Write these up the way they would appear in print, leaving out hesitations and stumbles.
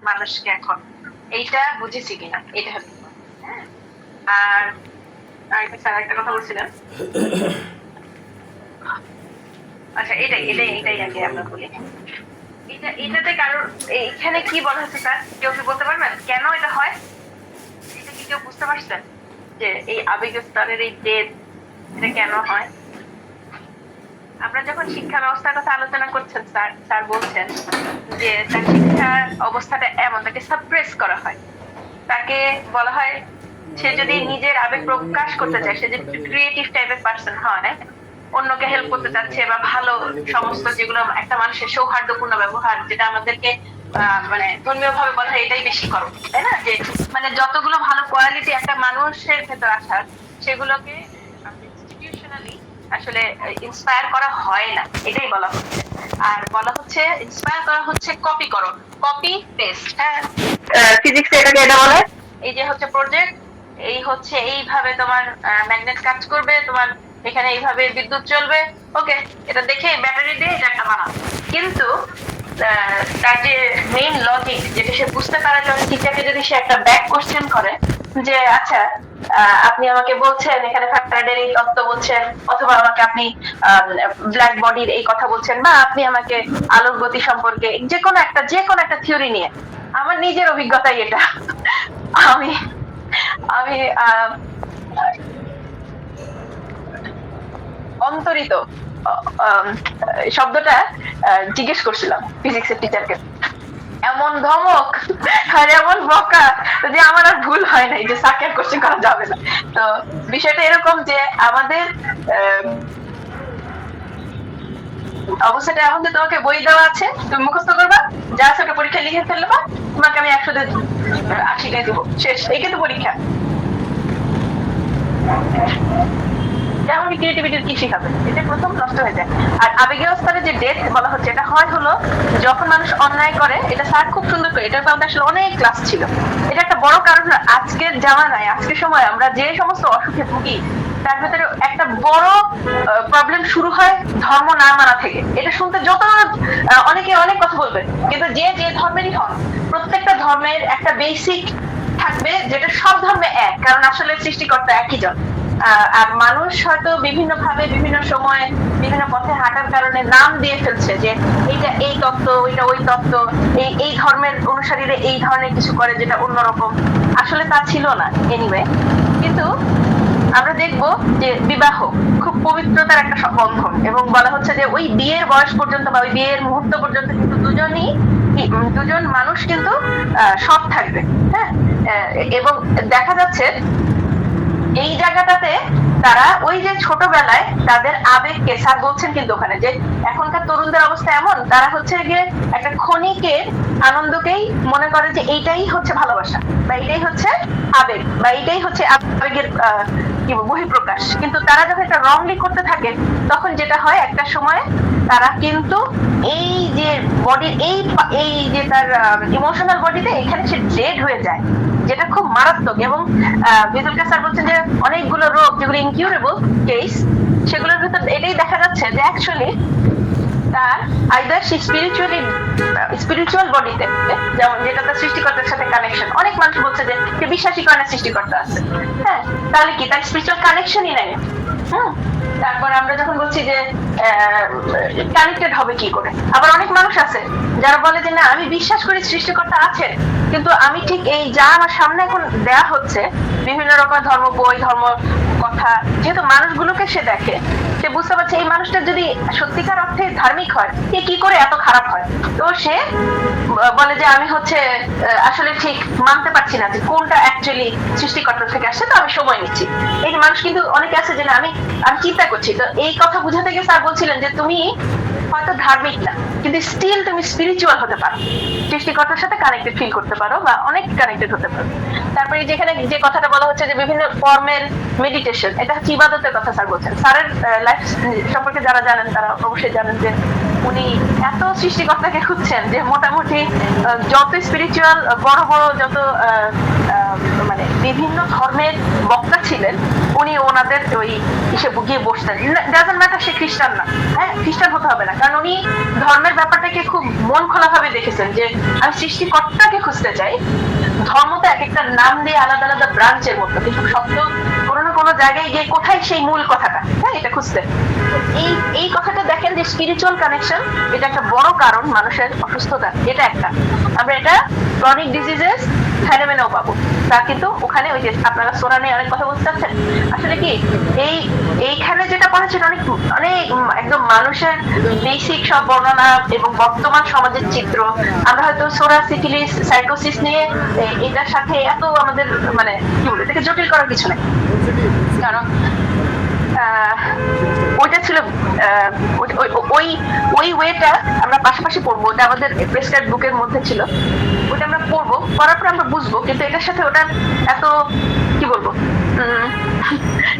মানুষকে এখন, এইটা বুঝেছি কিনা, এটা হচ্ছে। হ্যাঁ, আর স্যার একটা কথা বলছিলেন। আচ্ছা, এটাই এটাই এটাই আগে আমরা বলি। এটাতে কারোর এখানে কি বলা হচ্ছে স্যার, কেউ কি বলতে পারবেন কেন এটা হয়? এটা কি কেউ বুঝতে পারছেন যে এই আবেগ স্তরের এই জেদ, এটা কেন হয়? আমরা যখন শিক্ষা ব্যবস্থার কথা আলোচনা করছেন, স্যার বলছেন যে তার শিক্ষার অবস্থাটা এমন, তাকে সাপ্রেস করা হয়, তাকে বলা হয় সে যদি নিজের আবেগ প্রকাশ করতে চায়, সে যদি ক্রিয়েটিভ টাইপের পার্সন হয়, অন্যকে হেল্প করতে চাচ্ছে বা ভালো সমস্ত যেগুলো একটা মানুষের সৌহার্দ্যপূর্ণ ব্যবহার, যেটা আমাদেরকে মানে ধর্মীয় ভাবে বলা হয় এটাই বেশি করো, তাই না? যে মানে যতগুলো ভালো কোয়ালিটি একটা মানুষের ভেতর আসার, সেগুলোকে ইনস্টিটিউশনালি আসলে ইন্সপায়ার করা হয় না, এটাই বলা হচ্ছে। আর বলা হচ্ছে ইন্সপায়ার করা হচ্ছে কপি করো, কপি পেস্ট। হ্যাঁ, ফিজিক্সে এটাকে এটা বলে, এই যে হচ্ছে প্রজেক্ট, এই হচ্ছে এইভাবে তোমার ম্যাগনেট কাজ করবে, তোমার এখানে এইভাবে বিদ্যুৎ চলবে, ওকে, এটা দেখে ব্যাটারি দিয়ে এটা একটা বানাও। কিন্তু তার যে মেইন লজিক, যেটা সে বুঝতে পারে, যখন টিচারকে যদি সে একটা ব্যাক কোশ্চেন করে যে আচ্ছা আপনি আমাকে বলছেন এখানে ফ্যারাডের এই তত্ত্ব বলছেন, অথবা আমাকে আপনি ব্ল্যাক বডির এই কথা বলছেন, বা আপনি আমাকে আলোর গতি সম্পর্কে যে কোনো একটা থিওরি নিয়ে, আমার নিজের অভিজ্ঞতাই এটা। আমি আমি অন্তরিত শব্দটা জিজ্ঞেস করছিলাম ফিজিক্সের টিচারকে, এমন ধমক আর এমন বকা যে আমার আর ভুল হয় নাই যে স্যারকে আর কোশ্চেন করা যাবে না। তো বিষয়টা এরকম যে আমাদের অবস্থাটা এমন যে তোমাকে বই দেওয়া আছে, তুমি মুখস্থ করবা, যা আছে ওটা পরীক্ষা লিখে ফেলবা, তোমাকে আমি 180টাই দেবো, শেষ, এই কিন্তু পরীক্ষা। যেমন ক্রিয়েটিভিটির কি শিখাবে, এটা প্রথম নষ্ট হয়ে যায়। আর আবেগীয় স্তরে যে ডেথ বলা হচ্ছে, এটা হয় হলো যখন মানুষ অন্যায় করে। এটা স্যার খুব সুন্দর করে, এটার কারণে আসলে অনেক ক্লাস ছিল। এটা একটা বড় কারণ, আজকের জামানায় আজকের সময় আমরা যে সমস্ত অসুখে ভুগি, তার ভেতরে একটা বড় প্রবলেম শুরু হয় ধর্ম না মানা থেকে। এটা শুনতে যত অনেকে অনেক কথা বলবে, কিন্তু যে যে ধর্মেরই হন, প্রত্যেকটা ধর্মের একটা বেসিক থাকবে যেটা সব ধর্মে এক, কারণ আসলে সৃষ্টিকর্তা একই জন। আর মানুষ হয়তো বিভিন্ন ভাবে বিভিন্ন সময় বিভিন্ন পথে হাঁটার কারণে নাম দিয়ে ফেলছে যে এইটা এই তত্ত্ব, ওইটা ওই তত্ত্ব, এই ধর্মের অনুসারীরা এই ধরনের কিছু করে যেটা অন্যরকম, আসলে তা ছিল না। এনিওয়ে, কিন্তু আমরা দেখবো যে বিবাহ খুব পবিত্রতার একটা বন্ধন, এবং বলা হচ্ছে যে ওই বিয়ের বয়স পর্যন্ত বা ওই বিয়ের মুহূর্ত পর্যন্ত কিন্তু দুজন মানুষ কিন্তু সৎ থাকবে। হ্যাঁ, এবং দেখা যাচ্ছে এই জায়গাটাতে তারা ওই যে ছোটবেলায় তাদের আবেগকে, স্যার বলছেন কিন্তু ওখানে যে এখনকার তরুণদের অবস্থা এমন, তারা হচ্ছে গিয়ে একটা ক্ষণিকের আনন্দকেই মনে করে যে এইটাই হচ্ছে ভালোবাসা, বা এইটাই হচ্ছে আবেগ, বা এইটাই হচ্ছে আবেগের কি বহিঃপ্রকাশ। কিন্তু তারা যখন এটা রংলি করতে থাকে, তখন যেটা হয় একটা সময় তারা কিন্তু এই যে বডির এই যে তার ইমোশনাল বডিতে এখানে সে ডেড হয়ে যায়, যেটা খুব মারাত্মক। এবং ভিজুয়াল স্যার বলছেন যে অনেকগুলো রোগ যেগুলো ইনকিউরেবল কেস, সেগুলোর ভিতর এটাই দেখা যাচ্ছে যে অ্যাকচুয়ালি তার আইদার সে স্পিরিচুয়াল বডিতে, যেমন যেটা তার সৃষ্টিকর্তার সাথে কানেকশন। অনেক মানুষ বলছে যে সে বিশ্বাসী করে না সৃষ্টিকর্তা আছে, হ্যাঁ, তাহলে কি তার স্পিরিচুয়াল কানেকশনই নাই। তারপর আমরা যখন বলছি যে কানেক্টেড হবে কি করে, আবার অনেক মানুষ আছে যারা বলে যে না, আমি বিশ্বাস করি সৃষ্টিকর্তা আছেন, কিন্তু আমি ঠিক এই যা আমার সামনে এখন দেয়া হচ্ছে বিভিন্ন রকমের ধর্ম বই, ধর্ম কথা, যেহেতু মানুষগুলোকে সে দেখে, সে বুঝতে পারছে এই মানুষটা যদি সত্যিকার অর্থে ধার্মিক হয়, সে কি করে এত খারাপ হয়। তো সে বলে যে আমি হচ্ছে আসলে ঠিক মানতে পারছি না যে কোনটা অ্যাকচুয়ালি সৃষ্টিকর্তা থেকে আসছে, তো আমি সময় নিচ্ছি। এই মানুষ কিন্তু অনেকে আছে যে না, আমি চিন্তা করছি। তো এই কথা বুঝাতে গিয়ে স্যার বলছিলেন যে তুমি হয়তো ধার্মিক না, কিন্তু স্টিল তুমি স্পিরিচুয়াল হতে পারো, সৃষ্টিকর্তার সাথে কানেক্টেড ফিল করতে পারো, বা অনেক কানেক্টেড হতে পারো। তারপরে যেখানে যে কথাটা বলা হচ্ছে যে বিভিন্ন ফর্মের মেডিটেশন, এটা হচ্ছে ইবাদতের কথা স্যার বলছেন। স্যারের লাইফ সম্পর্কে যারা জানেন তারা অবশ্যই জানেন যে উনি এত সৃষ্টিকর্তাকে খুঁজছেন যে মোটামুটি যত স্পিরিচুয়াল বড় বড় যত মানে বিভিন্ন ধর্মের বক্তা ছিলেন, উনি ওনাদের ওই ইসে গিয়ে বসতেন। ডাজন্ট ম্যাটার সে খ্রিস্টান না, হ্যাঁ খ্রিস্টান হতে হবে না, কারণ উনি ধর্মের ব্যাপারটাকে খুব মন খোলা ভাবে দেখেছেন যে আমি সৃষ্টিকর্তাকে খুঁজতে চাই। ধর্ম তো এক একটা নাম দিয়ে আলাদা আলাদা ব্রাঞ্চের মতো, কিন্তু সত্য কোনো না কোনো জায়গায় গিয়ে কোথায় সেই মূল কথাটা, হ্যাঁ এটা খুঁজতে। এই এই কথাটা দেখেন যে স্পিরিচুয়াল কানেকশন এটা একটা বড় কারণ মানুষের অসুস্থতা, এটা একটা। আমরা এটা ক্রনিক ডিজিজেস ফেনোমেনাও পাবো, তা কিন্তু ওখানে ওই যে আপনারা সোরা নিয়ে অনেক কথা বলতে চাচ্ছেন, আসলে কি এইখানে যেটা করেছে অনেক অনেক একদম মানুষের বেসিক সব বর্ণনা এবং বর্তমান সমাজের চিত্র। আমরা হয়তো সোরা সিফিলিস সাইকোসিস নিয়ে এটার সাথে এত আমাদের মানে কি বলে এটাকে জটিল করার কিছু নেই, কারণ ওইটা ছিল ওই ওয়েটা আমরা পাশাপাশি পড়বো, ওটা আমাদের প্রেসক্রাইব বুকের মধ্যে ছিল, ওটা আমরা পড়বো, পড়ার পর আমরা বুঝবো, কিন্তু এটার সাথে ওটা এত কি বলবো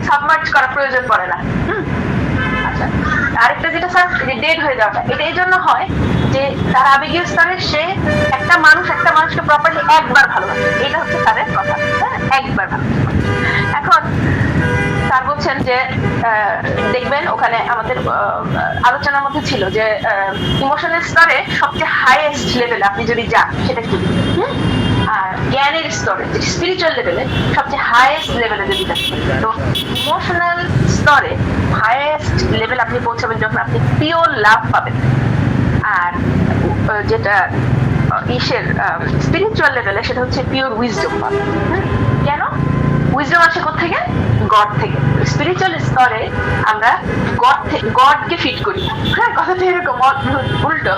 সাবমার্জ করার প্রয়োজন পড়ে না। আচ্ছা, আরেকটা যেটা স্যার ডেড হয়ে যাওয়াটা, এটা এই জন্য হয় যে তার আবেগীয় স্তরে সে একটা মানুষকে প্রপারলি একবার ভালোবাসে, এটা হচ্ছে তাদের কথা, হ্যাঁ একবার ভালোবাসে। এখন স্যার বলছেন যে দেখবেন ওখানে আমাদের আলোচনার মধ্যে ছিল যে ইমোশনাল স্তরে সবচেয়ে হাইয়েস্ট লেভেলে আপনি যদি যান সেটা কি, আর জ্ঞানের স্তরে স্পিরিচুয়াল লেভেলে সবচেয়ে হাইয়েস্ট লেভেলে যদি যান, তো ইমোশনাল স্তরে হাইয়েস্ট লেভেল আপনি পৌঁছাবেন যখন আপনি পিওর লাভ পাবেন। আর যেটা ইসের স্পিরিচুয়াল লেভেলে সেটা হচ্ছে পিওর উইজডম পাবেন। কেন? উইজডম আসে কোত্থেকে? গড থেকে। স্পিরিচুয়াল স্তরে আমরা গডকে ফিট করি, হ্যাঁ কথাটা এরকম উল্টো।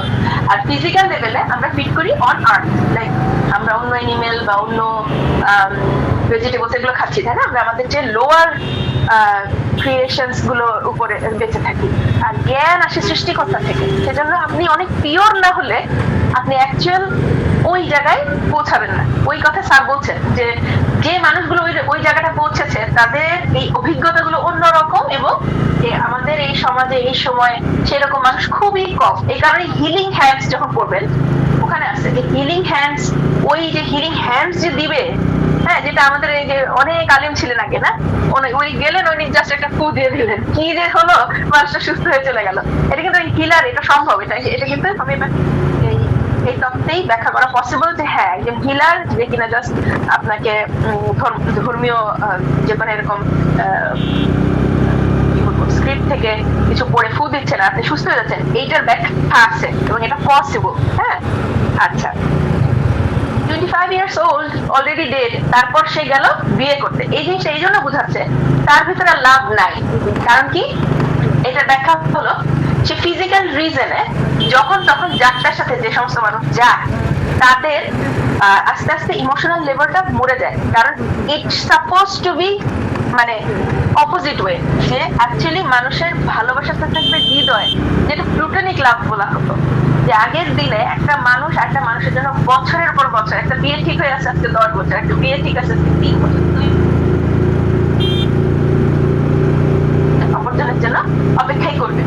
আর ফিজিক্যাল লেভেলে আমরা ফিট করি অন আর্থ, লাইক আমরা অন্য অ্যানিমেল বা অন্য ভেজিটেবলস এগুলো খাচ্ছি, তাই না? আমরা আমাদের যে লোয়ার ক্রিয়েশনস গুলোর উপরে বেঁচে থাকি। আর জ্ঞান আসে সৃষ্টিকর্তা থেকে, সেজন্য আপনি অনেক পিওর না হলে আপনি অ্যাকচুয়াল ওই জায়গায় পৌঁছাবেন না। ওই কথা স্যার বলছেন যে যে মানুষগুলো ওই জায়গাটা পৌঁছেছে তাদের এই অভিজ্ঞতাগুলো অন্যরকম, এবং আমাদের এই সমাজে এই সময় সেরকম মানুষ খুবই কম। এই কারণে হিলিং হ্যান্ডস যখন করবেন ওখানে আছে যে হিলিং হ্যান্ডস, ওই যে হিলিং হ্যান্ডস যে দিবে, হ্যাঁ যেটা আমাদের এই যে অনেক আলিম ছিলেন আগে না, উনি গেলেন উনি জাস্ট একটা ফু দিয়ে দিলেন, কি যে হলো মানুষটা সুস্থ হয়ে চলে গেল। এটা কিন্তু হিলার, এটা সম্ভব, এটা কিন্তু আমি এই তত্ত্বেই ব্যাখ্যা করা পসিবল যে হ্যাঁ একজন হিলার যে কিনা জাস্ট আপনাকে ধর্মীয় যে কোনো এরকম স্ক্রিপ্ট থেকে কিছু পড়ে ফু দিচ্ছেন আপনি সুস্থ হয়ে যাচ্ছেন, এইটার ব্যাখ্যা আছে এবং এটা পসিবল। হ্যাঁ আচ্ছা, 25 years old অলরেডি ডেড, তারপর সে গেল বিয়ে করতে। এই জিনিসটা এই জন্য বোঝাচ্ছে তার ভিতরে লাভ নাই, কারণ কি এটা ব্যাখ্যা হলো সে ফিজিক্যাল রিজনে যখন তখন যাত্রার সাথে যে সমস্ত মানুষ যায় তাদের আস্তে আস্তে ইমোশনাল লেভেলটা মরে যায়, কারণ ইটস সাপোজ টু বি মানে অপোজিট ওয়ে, যে অ্যাকচুয়ালি মানুষের ভালোবাসাতে থাকবে হৃদয়, যেটা প্লুটোনিক লাভ বলা হতো। যে আগের দিনে একটা মানুষের জন্য বছরের পর বছর, একটা বিয়ে ঠিক হয়ে আছে আজকে 10 বছর, একটা বিয়ে ঠিক আছে আজকে 3 বছর, অপরজনের জন্য অপেক্ষাই করবে।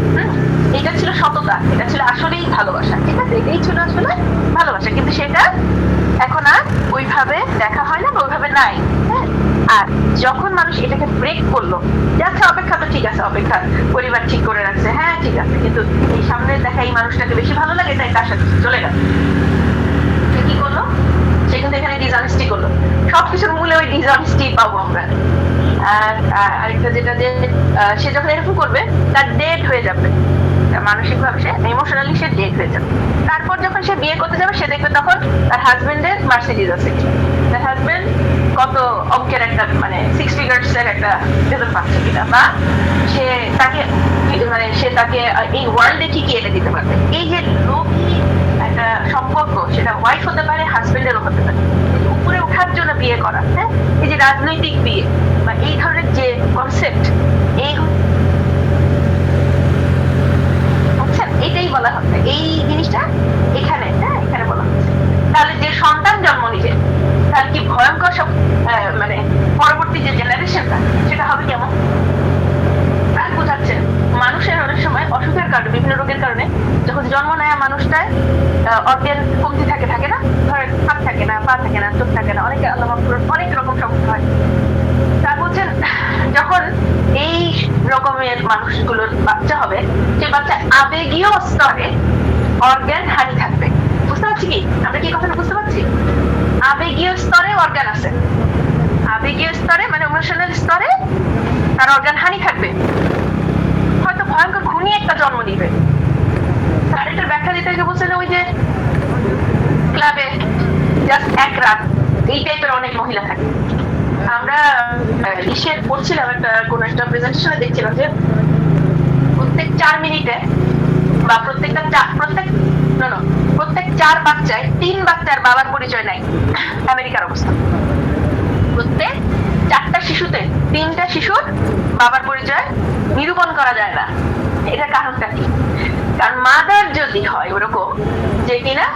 এটা ছিল সততা, এটা ছিল আসলেই ভালোবাসা, ঠিক আছে, এটাই ছিল আসলে ভালোবাসা। কিন্তু সেটা এখন আর ওইভাবে দেখা হয় না বা ওইভাবে নাই। হ্যাঁ, আর যখন মানুষ এটাকে ব্রেক করলো, যাচ্ছে অপেক্ষা তো ঠিক আছে, অপেক্ষা পরিবার ঠিক করে রাখছে, হ্যাঁ ঠিক আছে, কিন্তু এই সামনে দেখা এই মানুষটাকে বেশি ভালো লাগে তাই তার সাথে চলে গেল। সে কি করলো? সে কিন্তু এখানে ডিসঅনেস্টি করলো। সবকিছুর মূলে ওই ডিসঅনেস্টি পাবো আমরা। আর আরেকটা যেটা যে সে যখন এরকম করবে তার ডেট হয়ে যাবে, মানসিক ভাবে সে ইমোশনালি সে ডেট হয়ে যাবে। তারপর যখন সে বিয়ে করতে যাবে সে দেখবে তখন তার হাজবেন্ডের মার্সিডিজ আছে, তার হাজবেন্ড কত অঙ্কের একটা মানে 6 figures এর একটা বেতন পাচ্ছে কিনা, বা সে তাকে এই ওয়ার্ল্ডে কি এনে দিতে পারবে। এই যে লোভী একটা সম্পর্ক, সেটা ওয়াইফ হতে পারে, হাজবেন্ডেরও হতে পারে, উপরে ওঠার জন্য বিয়ে করা। হ্যাঁ, এই যে রাজনৈতিক বিয়ে বা এই ধরনের যে কনসেপ্ট, এটাই বলা হচ্ছে, এই জিনিসটা এখানে, হ্যাঁ এখানে বলা হচ্ছে। তাহলে যে সন্তান জন্ম নিবে তার কি ভয়ঙ্কর সব মানে পরবর্তী যে জেনারেশনটা সেটা হবে কেমন? তার বোঝাচ্ছেন মানুষের অনেক সময় অসুখের কারণে, বিভিন্ন রোগের কারণে যখন জন্ম নেয় মানুষটায় অর্গান কমতি থাকে না, ধরেন হাত থাকে না, পা থাকে না, চোখ থাকে না, অনেক আল্লাহ মাগফিরাত অনেক রকম জন্মের মানুষগুলোর বাচ্চা হবে, সে বাচ্চা আবেগীয় স্তরে অর্গান হানি থাকবে। বুঝতে পারছি কি আমরা কি কথাটা বুঝতে পারছি? আবেগীয় স্তরে অর্গান আছে, আবেগীয় স্তরে মানে ইমোশনাল স্তরে তার অর্গান হানি থাকবে, হয়তো ভয়ঙ্কর খুনি একটা জন্ম নিবে। তার এটার ব্যাখ্যা দিতে গিয়ে বলছে ওই যে ক্লাবে জাস্ট এক রাত এই টাইপের অনেক মহিলা থাকে। আমরা ইসের পড়ছিলাম একটা কোন একটা প্রেজেন্টেশনে দেখছিলাম যে প্রত্যেক 4 মিনিটে বা প্রত্যেক 4 বাচ্চায় 3 বাচ্চার বাবার পরিচয় নাই। আমেরিকার অবস্থা, প্রত্যেক 4টা শিশুতে 3টা শিশুর বাবার পরিচয় নিরূপণ করা যায় না। এটার কারণটা কি? কারণ মাদার যদি হয় ওরকম যে কিনা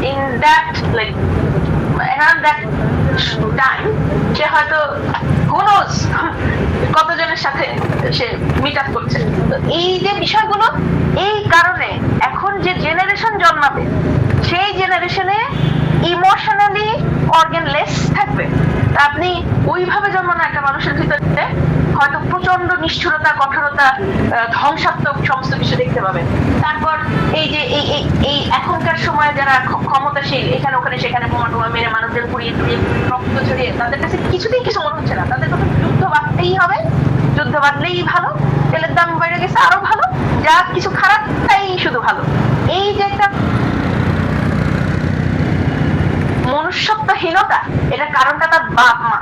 in that like around that time সে হয়তো who knows কতজনের সাথে সে মিট আপ করছে। তো এই যে বিষয়গুলো, এই কারণে এখন যে জেনারেশন জন্মাবে সেই জেনারেশনে ইমোশনালি অর্গানলেস থাকবে। আপনি ওইভাবে জন্মানো একটা মানুষের ভিতরে হয়তো প্রচন্ড নিষ্ঠুরতা, কঠোরতা, ধ্বংসাত্মক সমস্ত কিছু দেখতে পাবেন। তারপর এই যে এই এখনকার সময় যারা ক্ষমতাশীল, এখানে ওখানে সেখানে বোমা টোমা মেরে মানুষদের পুড়িয়ে টুড়িয়ে রক্ত ছড়িয়ে, তাদের কাছে কিছুতেই কিছু মনে হচ্ছে না। তাদের কাছে যুদ্ধ বাঁধতেই হবে, যুদ্ধ বাঁধলেই ভালো, তেলের দাম বেড়ে গেছে আরো ভালো, যা কিছু খারাপ তাই শুধু ভালো। এই যে একটা মনুষ্যত্বহীনতা, এটা কারণটা তার বাপ মা,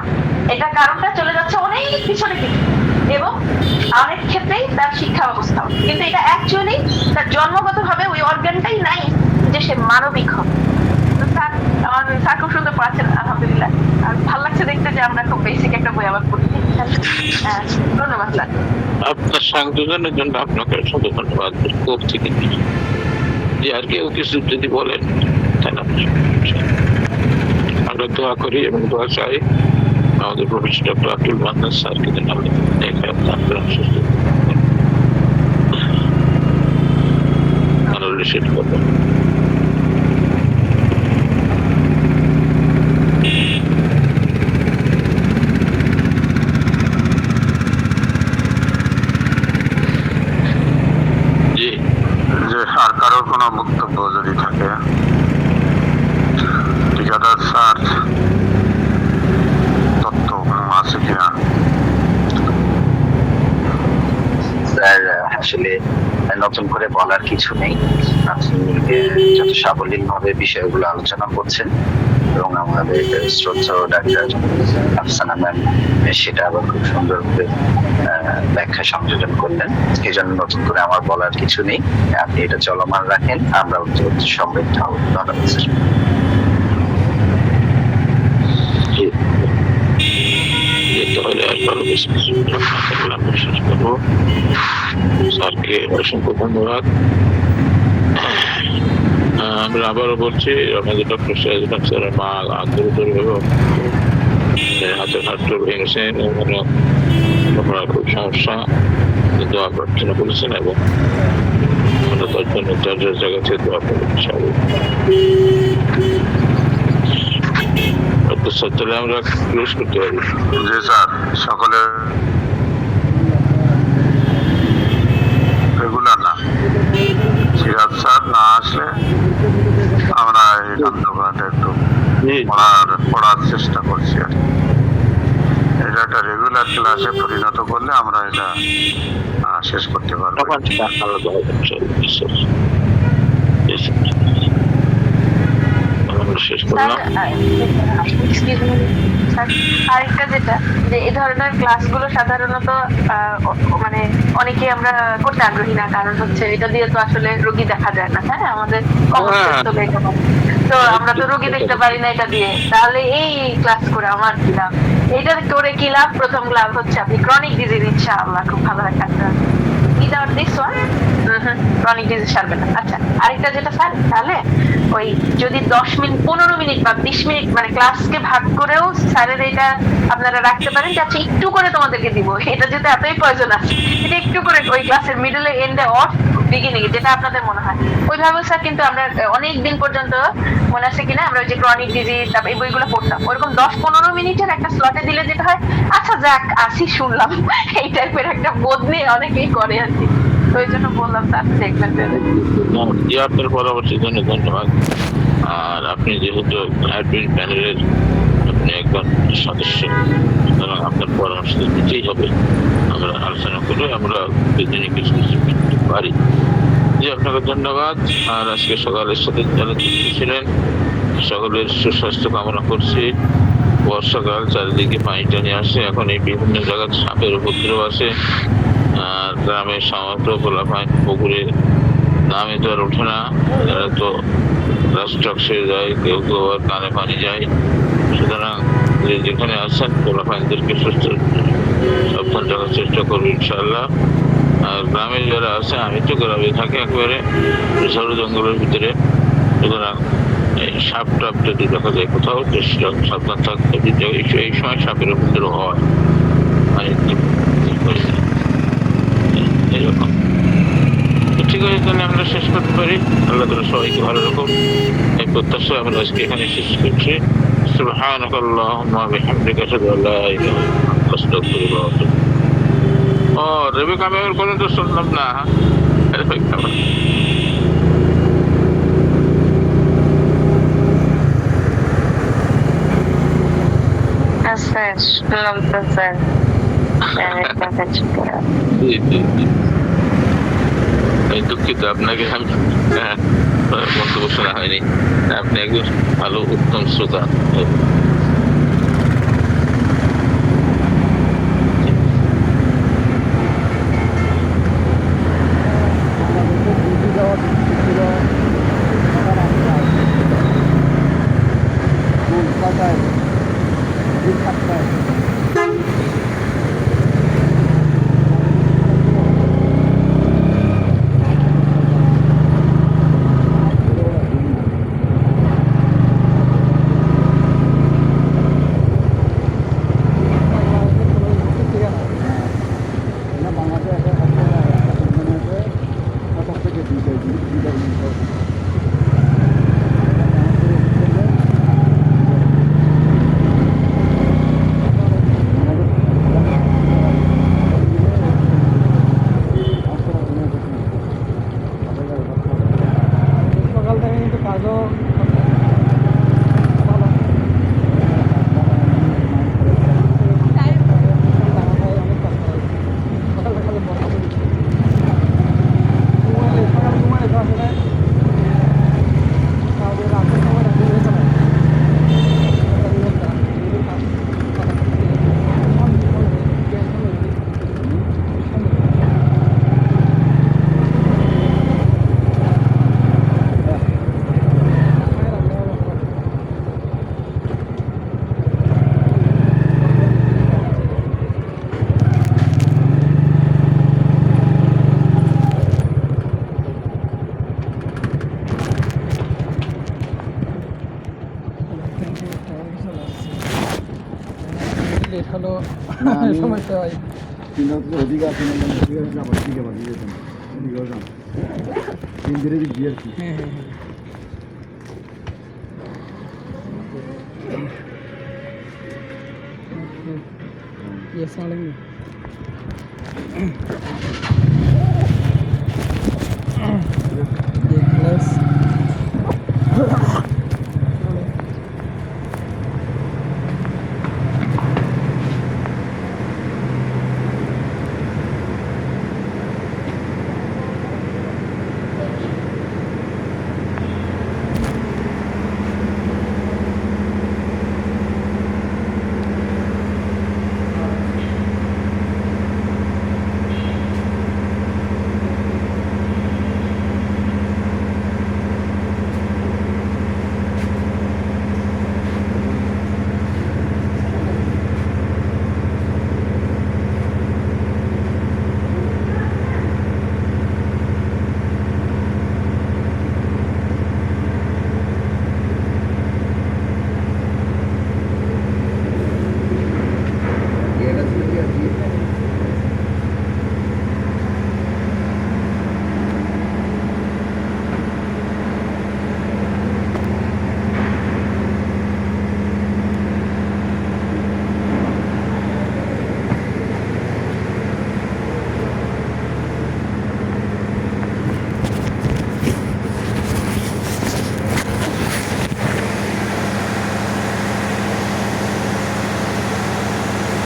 এটা কারণটা চলে যাচ্ছে অনেক পিছনে দিকে এবং অনেক ক্ষেত্রেই তার শিক্ষা ব্যবস্থা। কিন্তু এটা অ্যাকচুয়ালি তার জন্মগত ভাবে ওই অর্গানটাই নাই যে সে মানবিক হবে। স্যার খুব সুন্দর পড়াচ্ছেন আলহামদুলিল্লাহ, আর ভালো লাগছে দেখতে যে আমরা খুব বেসিক একটা বই আবার পড়ি। ধন্যবাদ স্যার। আপনার সংযোজনের জন্য আপনাকে অসংখ্য ধন্যবাদ। খুব ঠিক যে আর কেউ কিছু যদি বলেন আমরা দোয়া করি এবং দোয়া চাই আমাদের প্রফেসর ডক্টর আব্দুল মান্নান স্যারকে যেন আল্লাহ সুস্থ আরো রিসিভ করবেন। আর কারোর কোনো বক্তব্য যদি থাকে, ঠিকাদার স্যার তথ্য আছে কিনা? স্যার আসলে নতুন করে বলার কিছু নেই, আপনি যত সাবলীল ভাবে বিষয়গুলো আলোচনা করছেন এবং আমাদের শ্রদ্ধেয় ডাক্তার আফসানা ম্যাম সেটা আবার খুব সুন্দরভাবে ব্যাখ্যা সংযোজন করলেন। এই জন্য নতুন করে আমার বলার কিছু নেই, আপনি এটা চলমান রাখেন, আমরা সমৃদ্ধ হব। ধন্যবাদ স্যার। তাহলে আরো বেশি শেষ করবো। স্যারকে অসংখ্য ধন্যবাদ। আমরা আবারও বলছি আমাদের ডক্টর সিরাজুল হক স্যারের মা গুরুতর হাতের হাতটা ভেঙেছেন এবং খুব সমস্যা, দোয়া প্রার্থনা করেছেন এবং আমরা তার জন্য যার যার জায়গা থেকে দোয়া করবেন। তাহলে আমরা ক্লোজ করতে পারি। জি স্যার, সকলের রেগুলার না, সিরাজ স্যার না আসলে আমরা এই গ্রন্থগুলোটা একটু পড়ার চেষ্টা করছি আর এটা একটা রেগুলার ক্লাসে পরিণত করলে আমরা এটা শেষ করতে পারবো। আরেকটা যেটা যে এই ধরনের ক্লাসগুলো সাধারণত মানে অনেকে আমরা করতে আগ্রহী না, কারণ হচ্ছে এটা দিয়ে তো আসলে রোগী দেখা যায় না। হ্যাঁ, আমাদের তো আমরা তো রোগী দেখতে পারি না এটা দিয়ে, তাহলে এই ক্লাস করে আমার কি লাভ? এটা করে কি লাভ? প্রথম লাভ হচ্ছে আপনি ক্রনিক ডিজিজ ইনশাআল্লাহ খুব ভালো একটা without this one chronic disease সারবে না। আচ্ছা, আরেকটা যেটা স্যার, তাহলে ওই যদি 10 মিনিট 15 মিনিট বা 20 মিনিট মানে ক্লাসকে ভাগ করেও স্যারের এটা আপনারা রাখতে পারেন যে আচ্ছা একটু করে তোমাদেরকে দিব, এটা যেটা এতই প্রয়োজন আছে, এটা একটু করে ওই ক্লাসের মিডলে এন্ডে অর বিগিনিং যেটা আপনাদের মনে হয় ওইভাবে স্যার। কিন্তু আমরা অনেক দিন পর্যন্ত মনে আছে কিনা আমরা ওই যে ক্রনিক ডিজিজ তারপর এই বইগুলো পড়তাম, ওরকম 10-15 মিনিটের একটা স্লটে দিলে যেটা হয় আচ্ছা যাক আসি শুনলাম, এই টাইপের একটা বোধ নিয়ে অনেকেই করে আর কি। তো ওই জন্য বললাম স্যার দেখবেন ভেবে। জি, আপনার পরামর্শের জন্য ধন্যবাদ। আর আপনি যেহেতু অ্যাডমিন প্যানেলের আপনি একজন সদস্য, সুতরাং আপনার পরামর্শ নিতেই হবে। আমরা আলোচনা করে আমরা দুজনে কিছু কিছু করতে পারি। জি, আপনাকে ধন্যবাদ। আর আজকে সকালের সাথে যারা যুক্ত ছিলেন সকলের সুস্বাস্থ্য কামনা করছি। বর্ষাকাল, চারিদিকে পানি টানি আসে, এখন এই বিভিন্ন জায়গায় সাপের উপদ্রব আসে। আর গ্রামের সমস্ত পোলাপাইন পুকুরে নামে তো আর ওঠে না, এরা তো রাস্টক্স হয়ে যায়, কেউ কেউ আর কানে পানি যায়। সুতরাং যেখানে আছেন পোলাপাইনদেরকে সুস্থ সাবধান রাখার চেষ্টা করবো ইনশাআল্লাহ। আর গ্রামে যারা আছে, আমি তো গ্রামে থাকি একেবারে ঝড় জঙ্গলের ভিতরে, সুতরাং এই সাপ টাপ যদি দেখা যায় কোথাও সাবধান থাকতে হবে। এই সময় সাপের উপদ্রব হয়, মানে এইরকম। ঠিক আছে, তাহলে আমরা শেষ করতে পারি। আল্লাহ তাআলা সবাইকে ভালো রাখুন, এই প্রত্যাশা আমরা আজকে এখানে শেষ করছি। সুবহানাক আল্লাহুম্মা ওয়া বিহামদিকা আশহাদু আল্লা ইলাহা ইল্লা আনতা আস্তাগফিরুকা ওয়া আতুবু ইলাইক। ও রেবেকা ম্যামের কোনো তো শুনলাম না। রেবেকা ম্যাম, স্যার শুনলাম তো স্যার। জি জি জি, আমি দুঃখিত আপনাকে আমি মন্তব্য শোনা হয়নি। আপনি একজন ভালো উত্তম শ্রোতা। হলো সমস্যা হয়। অধিক আছে না, আবার দিকে বাড়ি যেতাম, ওদিকেও যান তিন দিনে দিয়ে আর কি। Yes,